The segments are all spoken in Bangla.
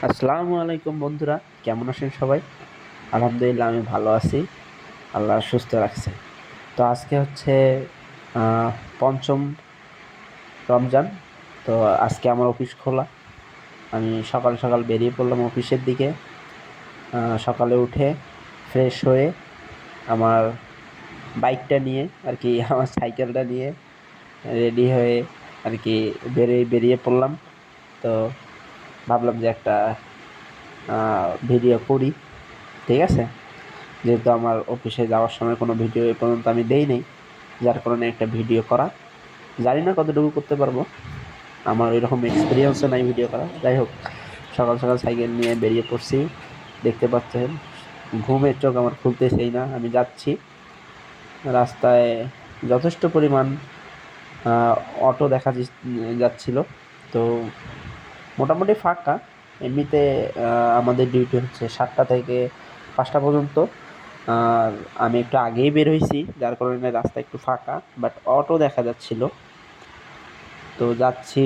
আসসালামু আলাইকুম বন্ধুরা, কেমন আছেন সবাই? আলহামদুলিল্লাহ আমি ভালো আছি। আল্লাহ সুস্থ রাখছে। তো আজকে হচ্ছে পঞ্চম রমজান। তো আজকে আমার অফিস খোলা। আমি সকাল সকাল বেরিয়ে পড়লাম অফিসের দিকে। সকালে উঠে ফ্রেশ হয়ে আমার বাইকটা নিয়ে আর কি আমার সাইকেলটা নিয়ে রেডি হয়ে আর কি বেরিয়ে পড়লাম। তো ভাবলাম যে একটা ভিডিও করি, ঠিক আছে? যেহেতু আমার অফিসে যাওয়ার সময় কোনো ভিডিও এ পর্যন্ত আমি দেই নাই, যার কারণে একটা ভিডিও করা। জানি না কতটুকু করতে পারবো, আমার ওইরকম এক্সপিরিয়েন্সও নাই ভিডিও করা। যাই হোক, সকাল সকাল সাইকেল নিয়ে বেরিয়ে পড়ছি। দেখতে পাচ্ছেন ঘুমের চোখ আমার খুলতেছেই না। আমি যাচ্ছি, রাস্তায় যথেষ্ট পরিমাণ আহ, অটো যাচ্ছিল। তো মোটামুটি ফাঁকা। এমনিতে আমাদের ডিউটি হচ্ছে 7টা থেকে 5টা পর্যন্ত। আর আমি একটু আগেই বের হয়েছি, যার কারণে রাস্তা একটু ফাঁকা, বাট অটো দেখা যাচ্ছিল। তো যাচ্ছি,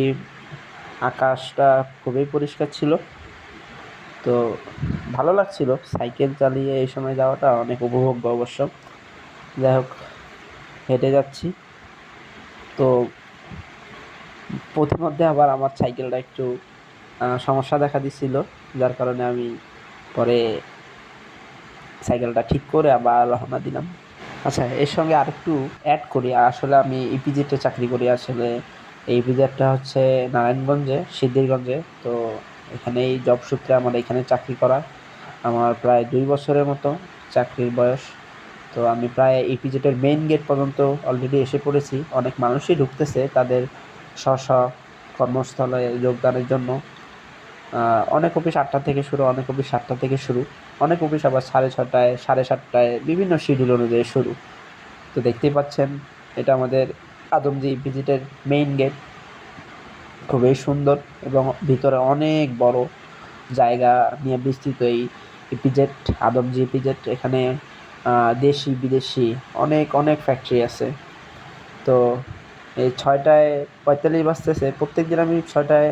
আকাশটা খুবই পরিষ্কার ছিল। তো ভালো লাগছিল সাইকেল চালিয়ে এই সময় যাওয়াটা, অনেক উপভোগ্য অবশ্য। যাই হোক, হেঁটে যাচ্ছি। তো পথিমধ্যে আবার আমার সাইকেলটা একটু সমস্যা দেখা দিচ্ছিল, যার কারণে আমি পরে সাইকেলটা ঠিক করে আবার রওনা দিলাম। আচ্ছা, এর সঙ্গে আরেকটু অ্যাড করি। আসলে আমি ইপিজেডে চাকরি করি। আসলে এই ইপিজেডটা হচ্ছে নারায়ণগঞ্জে, সিদ্ধিরগঞ্জে। তো এখানে এই জব সূত্রে আমার এখানে চাকরি করা। আমার প্রায় 2 বছরের মতো চাকরির বয়স। তো আমি প্রায় ইপিজেডের মেইন গেট পর্যন্ত অলরেডি এসে পড়েছি। অনেক মানুষই ঢুকতেছে তাদের স্ব স্ব কর্মস্থলে যোগদানের জন্য। অনেক অফিস 8টা থেকে শুরু, অনেক অফিস 7টা থেকে শুরু, অনেক অফিস আবার 6:30টায়, 7:30টায়, বিভিন্ন শিডিউল অনুযায়ী শুরু। তো দেখতেই পাচ্ছেন, এটা আমাদের আদমজী ভিজিটের মেইন গেট। খুবই সুন্দর এবং ভিতরে অনেক বড় জায়গা নিয়ে বিস্তৃত এই ইপিজেড, আদমজী ইপিজেড। এখানে দেশি বিদেশি অনেক অনেক ফ্যাক্টরি আছে। তো এই 6:45 বাজতেছে, প্রত্যেক দিন আমি 6টায়